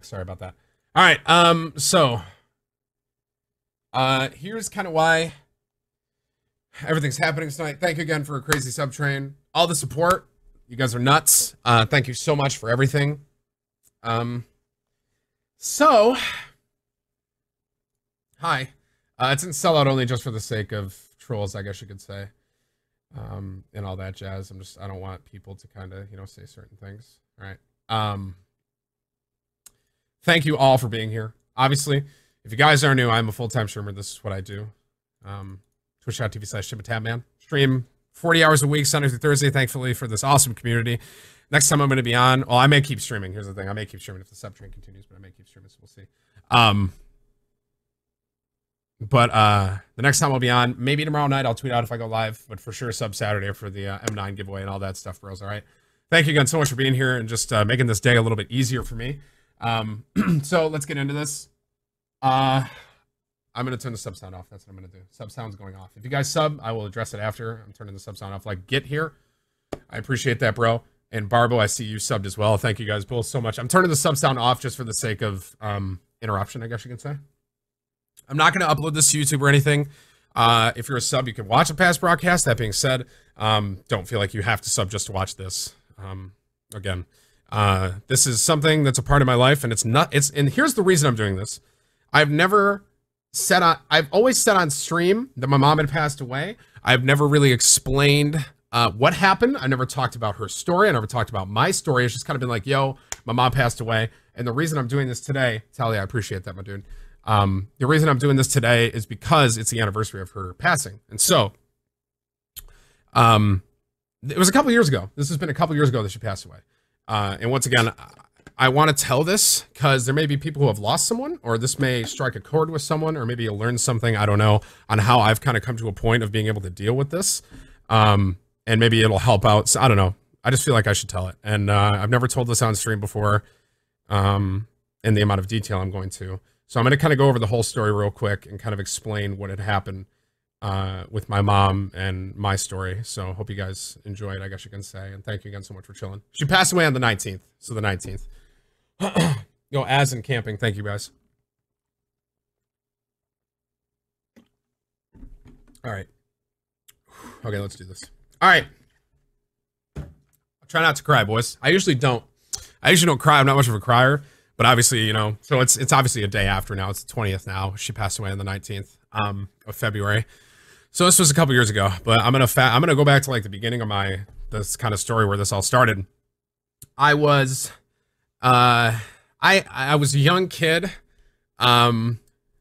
Sorry about that. All right. Here's kind of why everything's happening tonight. Thank you again for a crazy sub train. All the support. You guys are nuts. Thank you so much for everything. Um, so, Hi. It's in sellout only just for the sake of trolls, I guess you could say. And all that jazz. I don't want people to kind of, say certain things. All right. Thank you all for being here. Obviously, if you guys are new, I'm a full-time streamer. This is what I do. Twitch.tv/TimTheTatman. Stream 40 hours a week, Sunday through Thursday, thankfully, for this awesome community. Next time I'm going to be on, well, I may keep streaming. Here's the thing. I may keep streaming if the sub train continues, but I may keep streaming, so we'll see. The next time I'll be on, maybe tomorrow night, I'll tweet out if I go live, but for sure sub Saturday for the M9 giveaway and all that stuff, bros, all right? Thank you again so much for being here and just making this day a little bit easier for me. So let's get into this. I'm going to turn the sub sound off. That's what I'm going to do. Sub sound's going off. If you guys sub, I will address it after. I'm turning the sub sound off. Like, get here. I appreciate that, bro. And Barbo, I see you subbed as well. Thank you guys both so much. I'm turning the sub sound off just for the sake of interruption, I guess you can say. I'm not going to upload this to YouTube or anything. If you're a sub, you can watch a past broadcast. That being said, don't feel like you have to sub just to watch this. Again, this is something that's a part of my life, and and here's the reason I'm doing this. I've always said on stream that my mom had passed away. I've never really explained what happened. I never talked about her story. I never talked about my story. It's just kind of been like, yo, my mom passed away. And the reason I'm doing this today, Talia, I appreciate that, my dude. The reason I'm doing this today is because it's the anniversary of her passing. And so, it was a couple years ago. This has been a couple years ago that she passed away. And once again, I want to tell this because there may be people who have lost someone, or this may strike a chord with someone, or maybe you'll learn something, I don't know, on how I've kind of come to a point of being able to deal with this. And maybe it'll help out. So, I don't know. I just feel like I should tell it. And I've never told this on stream before in the amount of detail I'm going to. So I'm going to kind of go over the whole story real quick and kind of explain what had happened with my mom and my story. So hope you guys enjoyed, I guess you can say. And thank you again so much for chilling. She passed away on the 19th. So the 19th. Yo, as in camping. Thank you guys. All right. Okay, let's do this. All right. I'll try not to cry, boys. I usually don't cry. I'm not much of a crier. But obviously, so it's obviously a day after now. It's the 20th now. She passed away on the 19th of February. So this was a couple years ago. But I'm gonna go back to like the beginning of this kind of story where this all started. I was a young kid. My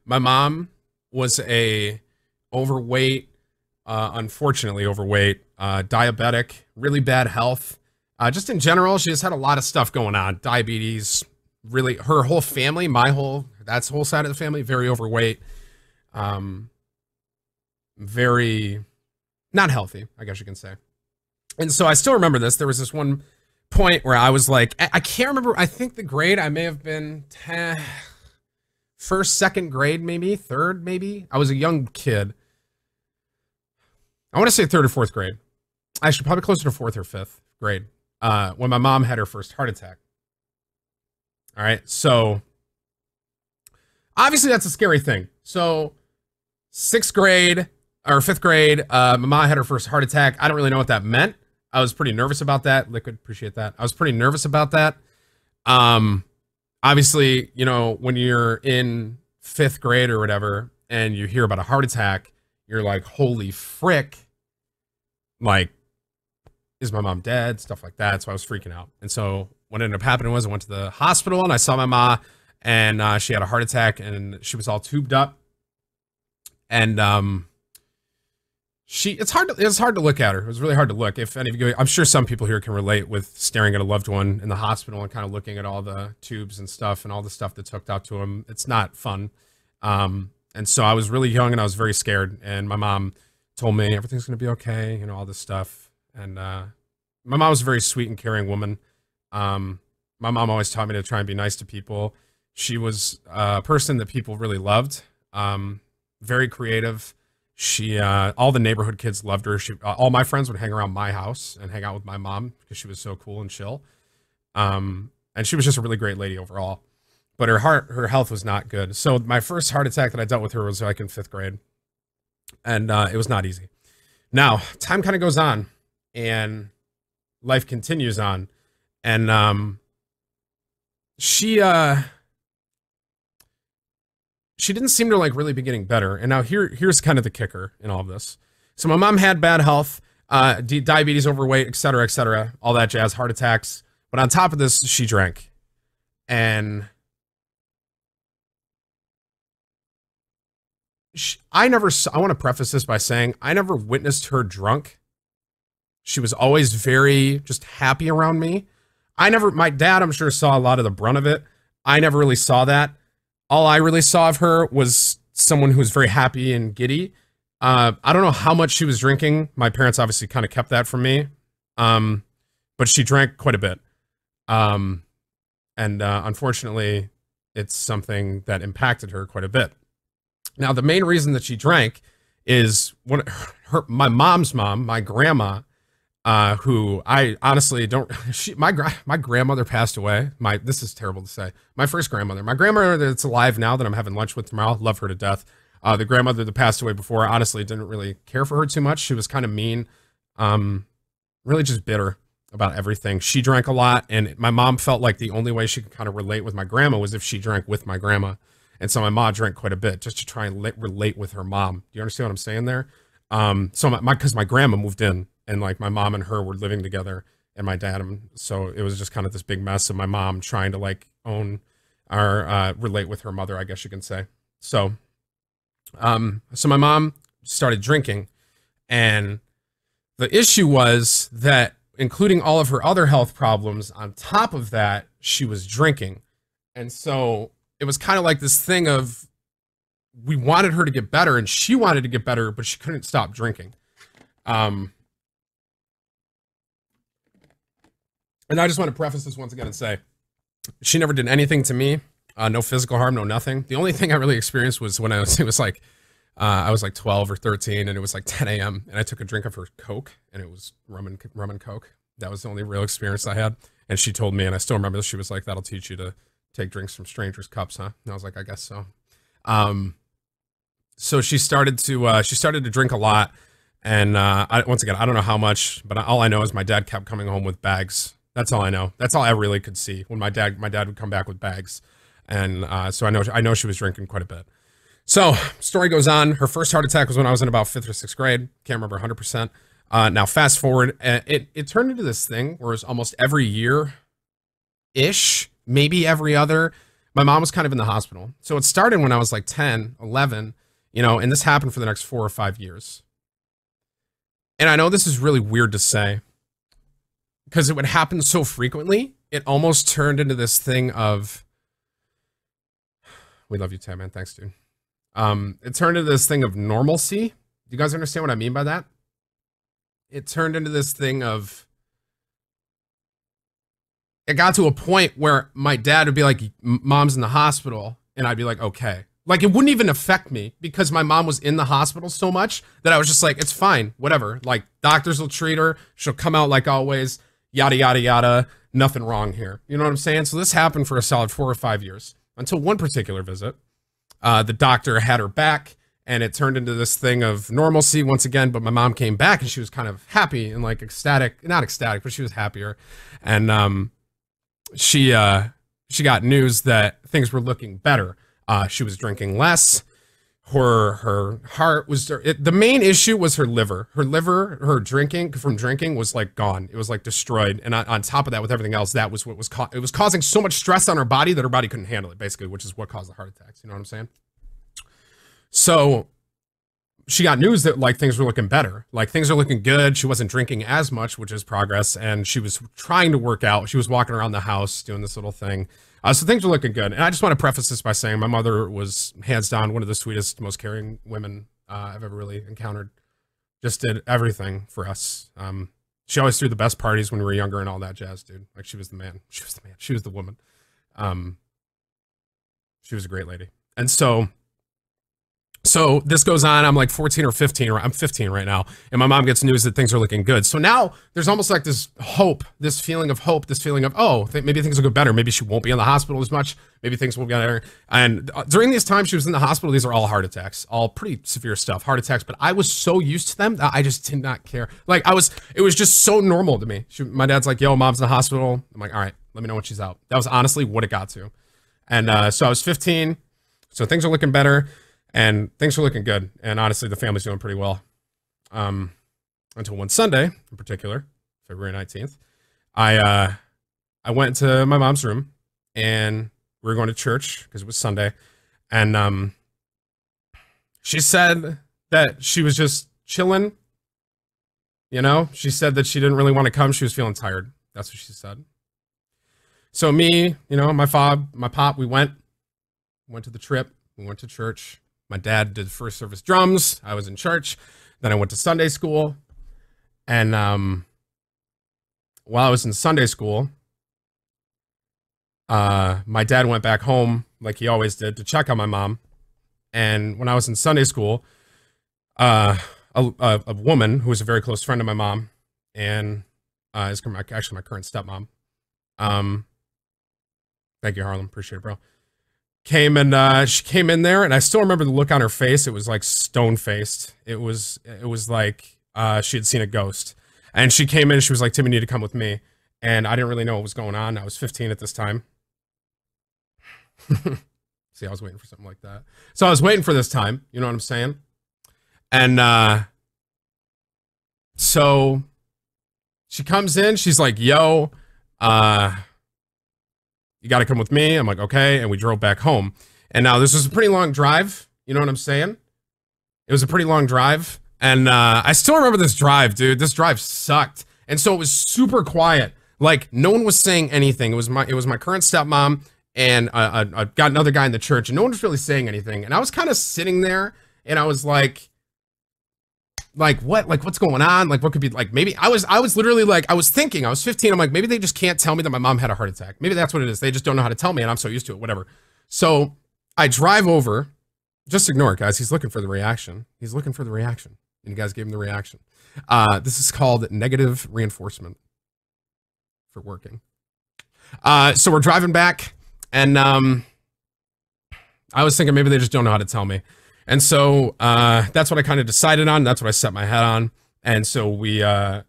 mom was a overweight, unfortunately overweight, diabetic, really bad health. Just in general, she just had a lot of stuff going on. Diabetes. Really, her whole family, that's whole side of the family, very overweight, very not healthy, I guess you can say. And so I still remember this. There was this one point where I was like, I can't remember. I think the grade, I may have been first, second grade, maybe third, maybe. I was a young kid. I want to say third or fourth grade. Actually, probably closer to fourth or fifth grade when my mom had her first heart attack. All right, so obviously that's a scary thing. So sixth grade or fifth grade, my mom had her first heart attack. I don't really know what that meant. I was pretty nervous about that. Liquid, appreciate that. I was pretty nervous about that. Obviously, when you're in fifth grade or whatever, and you hear about a heart attack, you're like, holy frick. Like, is my mom dead? Stuff like that. So I was freaking out. And so what ended up happening was I went to the hospital and I saw my ma, and she had a heart attack and she was all tubed up. And it's hard to look at her. It was really hard to look. If any of you, I'm sure some people here can relate with staring at a loved one in the hospital and kind of looking at all the tubes and stuff and all the stuff that's hooked up to them. It's not fun. And so I was really young and I was very scared. And my mom told me everything's going to be okay, all this stuff. And my mom was a very sweet and caring woman. My mom always taught me to try and be nice to people. She was a person that people really loved. Very creative. She, all the neighborhood kids loved her. All my friends would hang around my house and hang out with my mom because she was so cool and chill. And she was just a really great lady overall. but her health was not good. So my first heart attack that I dealt with her was like in 5th grade, and it was not easy. Now time kind of goes on, and life continues on, and she didn't seem to like really be getting better. And now here's kind of the kicker in all of this. So my mom had bad health, diabetes, overweight, et cetera, all that jazz, heart attacks. But on top of this, she drank. And I want to preface this by saying I never witnessed her drunk. She was always very just happy around me. My dad, I'm sure, saw a lot of the brunt of it. I never really saw that. All I really saw of her was someone who was very happy and giddy. I don't know how much she was drinking. My parents obviously kind of kept that from me. But she drank quite a bit. Unfortunately, it's something that impacted her quite a bit. Now, the main reason that she drank is my mom's mom, my grandma, who I honestly don't. My grandmother passed away. This is terrible to say. My first grandmother, my grandmother that's alive now that I'm having lunch with tomorrow. Love her to death. The grandmother that passed away before, honestly, didn't really care for her too much. She was kind of mean, really just bitter about everything. She drank a lot, and my mom felt like the only way she could kind of relate with my grandma was if she drank with my grandma. And so my mom drank quite a bit just to try and relate with her mom. Do you understand what I'm saying there? Because my grandma moved in, and like my mom and her were living together, and my dad, so it was just kind of this big mess of my mom trying to like own or relate with her mother, I guess you can say. So my mom started drinking, and the issue was that including all of her other health problems, on top of that, she was drinking. And so it was kind of like this thing of, we wanted her to get better and she wanted to get better, but she couldn't stop drinking. And I just want to preface this once again and say, she never did anything to me. No physical harm, no nothing. The only thing I really experienced was when I was like 12 or 13, and it was like 10 a.m. and I took a drink of her Coke, and it was rum and Coke. That was the only real experience I had. And she told me, and I still remember this, she was like, "That'll teach you to take drinks from strangers' cups, huh?" And I was like, "I guess so." So she started to drink a lot, and once again, I don't know how much, but all I know is my dad kept coming home with bags. That's all I know. That's all I really could see, when my dad would come back with bags. And so I know she was drinking quite a bit. So story goes on. Her first heart attack was when I was in about 5th or 6th grade. Can't remember 100%. Now fast forward, it turned into this thing where it was almost every year-ish, maybe every other. My mom was kind of in the hospital. So it started when I was like 10, 11, and this happened for the next 4 or 5 years. And I know this is really weird to say, because it would happen so frequently, it almost turned into this thing of, we love you, Tatman. Thanks, dude. It turned into this thing of normalcy. Do you guys understand what I mean by that? It turned into this thing of, it got to a point where my dad would be like, "Mom's in the hospital," and I'd be like, "Okay." Like, it wouldn't even affect me because my mom was in the hospital so much that I was just like, "It's fine, whatever. Like, doctors will treat her. She'll come out like always, yada, yada, yada. Nothing wrong here." You know what I'm saying? So this happened for a solid 4 or 5 years, until one particular visit. The doctor had her back, and it turned into this thing of normalcy once again. But my mom came back, and she was kind of happy and like ecstatic, not ecstatic, but she was happier. And she got news that things were looking better. She was drinking less. Her heart was, the main issue was her liver. Her drinking was like gone. It was like destroyed. And on top of that, with everything else, that was what was it was causing so much stress on her body that her body couldn't handle it, basically, which is what caused the heart attacks. You know what I'm saying? So she got news that like things were looking better. Like, things are looking good. She wasn't drinking as much, which is progress. And she was trying to work out. She was walking around the house doing this little thing. So things were looking good. And I just want to preface this by saying my mother was hands down one of the sweetest, most caring women I've ever really encountered. Just did everything for us. She always threw the best parties when we were younger and all that jazz, dude. Like, she was the man. She was the man. She was the woman. She was a great lady. And so So this goes on. I'm like 14 or 15, or I'm 15 right now. And my mom gets news that things are looking good. So now there's almost like this hope, this feeling of hope, this feeling of, oh, maybe things will go better. Maybe she won't be in the hospital as much. Maybe things will get better. And during these times she was in the hospital, these are all heart attacks, all pretty severe stuff, heart attacks. But I was so used to them that I just did not care. Like it was just so normal to me. My dad's like, yo, mom's in the hospital. I'm like, all right, let me know when she's out. That was honestly what it got to. And so I was 15. So things are looking better. And things are looking good. And honestly, the family's doing pretty well. Until one Sunday, in particular, February 19th, I went to my mom's room and we were going to church because it was Sunday. And she said that she was just chilling. You know, she said that she didn't really want to come. She was feeling tired. That's what she said. So me, you know, my pop, we went to the trip. We went to church. My dad did first service drums. I was in church. Then I went to Sunday school. And while I was in Sunday school, my dad went back home like he always did to check on my mom. And when I was in Sunday school, a woman who was a very close friend of my mom and is actually my current stepmom. Thank you, Harlem. Appreciate it, bro. She came in there, and I still remember the look on her face. It was like stone-faced. It was like she had seen a ghost. And she came in, and she was like, Tim, you need to come with me. And I didn't really know what was going on. I was 15 at this time. See, I was waiting for something like that. So I was waiting for this time. You know what I'm saying? And so she comes in. She's like, yo, you got to come with me. I'm like, okay. And we drove back home. And now this was a pretty long drive. You know what I'm saying? It was a pretty long drive. And I still remember this drive, dude. This drive sucked. And so it was super quiet. Like no one was saying anything. It was my current stepmom and I got another guy in the church, and no one was really saying anything. And I was kind of sitting there and I was like what? Like what's going on? Like what could be, like maybe I was literally like, I was thinking, I was 15. I'm like, maybe they just can't tell me that my mom had a heart attack. Maybe that's what it is. They just don't know how to tell me and I'm so used to it, whatever. So I drive over, just ignore it, guys. He's looking for the reaction. He's looking for the reaction. And you guys gave him the reaction. This is called negative reinforcement for working. So we're driving back and I was thinking maybe they just don't know how to tell me. And so that's what I kind of decided on. That's what I set my head on. And so we're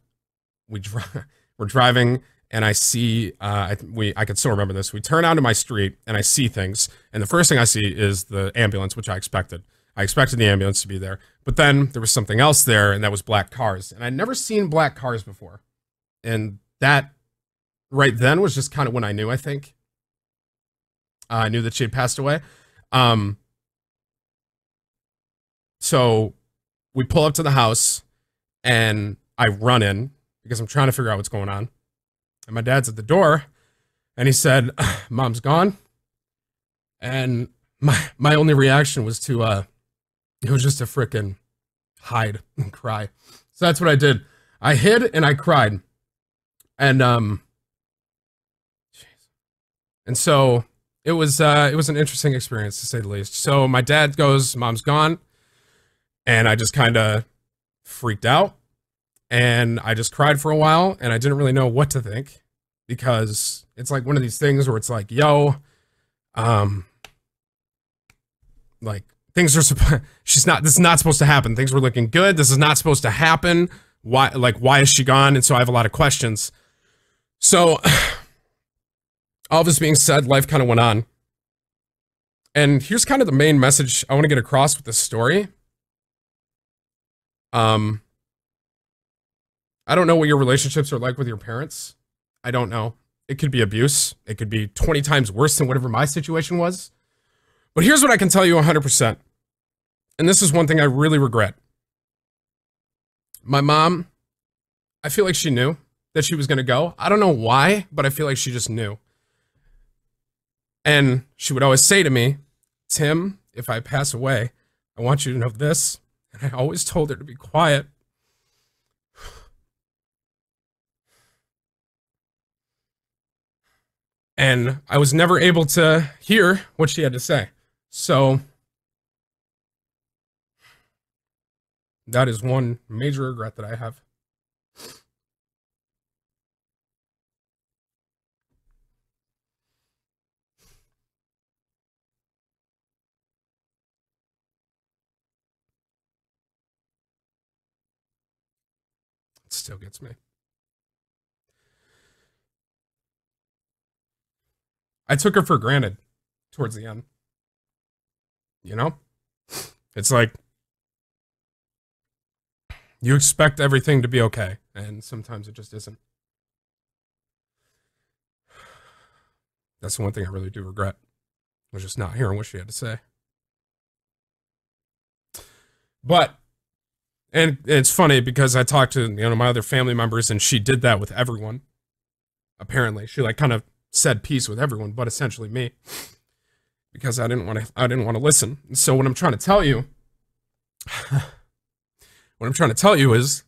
driving, and I see I can still remember this. We turn onto my street, and I see things. And the first thing I see is the ambulance, which I expected. I expected the ambulance to be there. But then there was something else there, and that was black cars. And I'd never seen black cars before. And that right then was just kind of when I knew, I think. I knew that she had passed away. So we pull up to the house and I run in because I'm trying to figure out what's going on. And my dad's at the door and he said, Mom's gone. And my only reaction was to, it was just to frickin' hide and cry. So that's what I did. I hid and I cried. And so it was an interesting experience to say the least. So my dad goes, Mom's gone. And I just kind of freaked out and I just cried for a while and I didn't really know what to think because it's like one of these things where it's like, yo, like things are, this is not supposed to happen. Things were looking good. This is not supposed to happen. Why is she gone? And so I have a lot of questions. So all this being said, life kind of went on. And here's kind of the main message I want to get across with this story. I don't know what your relationships are like with your parents. I don't know. It could be abuse. It could be 20 times worse than whatever my situation was. But here's what I can tell you 100%. And this is one thing I really regret. My mom, I feel like she knew that she was going to go. I don't know why, but I feel like she just knew. And she would always say to me, Tim, if I pass away, I want you to know this. And I always told her to be quiet. And I was never able to hear what she had to say. So That is one major regret that I have. It still gets me. I took her for granted towards the end. You know? It's like you expect everything to be okay, and sometimes it just isn't. That's the one thing I really do regret, was just not hearing what she had to say. But, and it's funny because I talked to, my other family members, and she did that with everyone. Apparently, she like kind of said peace with everyone, but essentially me, because I didn't want to listen. So what I'm trying to tell you, is,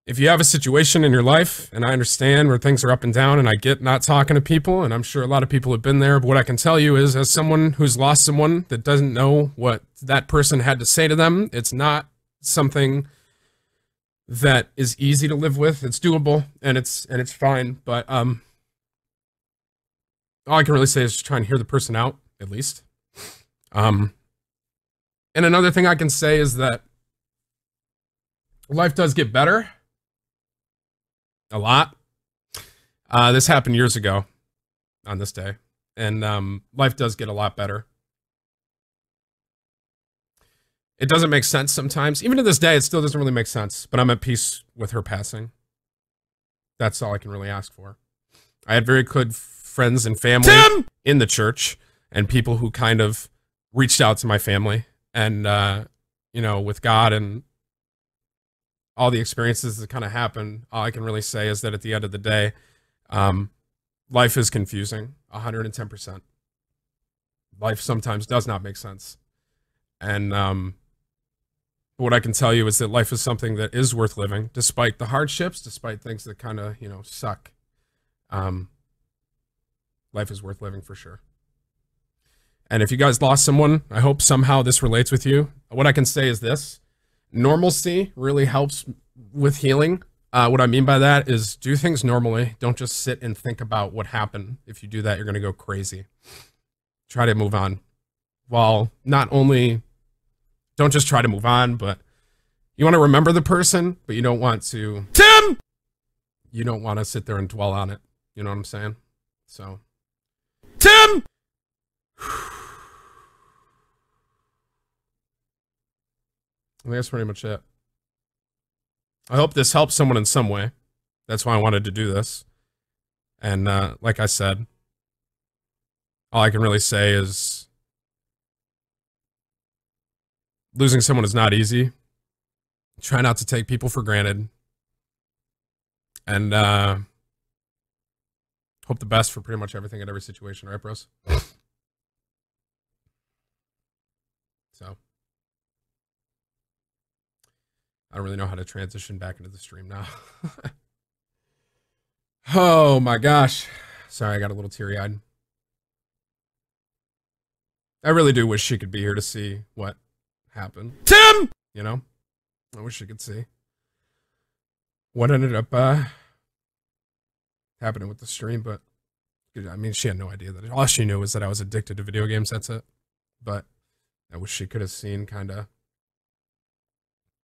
if you have a situation in your life, and I understand where things are up and down, and I get not talking to people, and I'm sure a lot of people have been there, but what I can tell you is, as someone who's lost someone that doesn't know what that person had to say to them, it's not something that is easy to live with. It's doable, and it's fine, but all I can really say is just try and hear the person out, at least. And another thing I can say is that life does get better. A lot. This happened years ago on this day, and life does get a lot better. It doesn't make sense sometimes. Even to this day, it still doesn't really make sense, but I'm at peace with her passing. That's all I can really ask for. I had very good friends and family in the church, and people who kind of reached out to my family, and, with God and all the experiences that kind of happened, all I can really say is that at the end of the day, life is confusing, 110%. Life sometimes does not make sense. And what I can tell you is that life is something that is worth living, despite the hardships, despite things that kind of, suck. Life is worth living for sure. And if you guys lost someone, I hope somehow this relates with you. What I can say is this. Normalcy really helps with healing. What I mean by that is do things normally. Don't just sit and think about what happened. If you do that, you're going to go crazy. Try to move on. Well, not only don't just try to move on, but you want to remember the person, but you don't want to... Tim! You don't want to sit there and dwell on it. You know what I'm saying? So... Tim! I think that's pretty much it. I hope this helps someone in some way. That's why I wanted to do this. And like I said, all I can really say is losing someone is not easy. Try not to take people for granted. And hope the best for pretty much everything in every situation, right, bros? So... I don't really know how to transition back into the stream now. Oh my gosh. Sorry, I got a little teary-eyed. I really do wish she could be here to see what happened. Tim! I wish she could see what ended up happening with the stream, but I mean, she had no idea that. All she knew was that I was addicted to video games, that's it. But I wish she could have seen kind of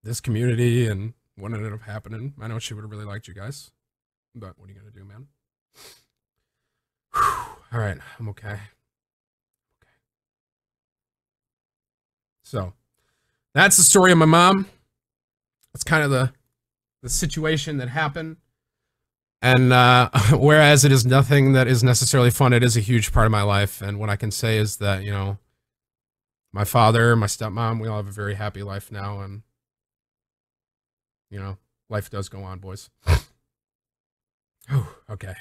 this community and what ended up happening. I know she would have really liked you guys, but what are you gonna do, man? All right, I'm okay. So that's the story of my mom. That's kind of the situation that happened. And whereas it is nothing that is necessarily fun, it is a huge part of my life. And what I can say is that, my father, my stepmom, we all have a very happy life now, and life does go on, boys. Okay.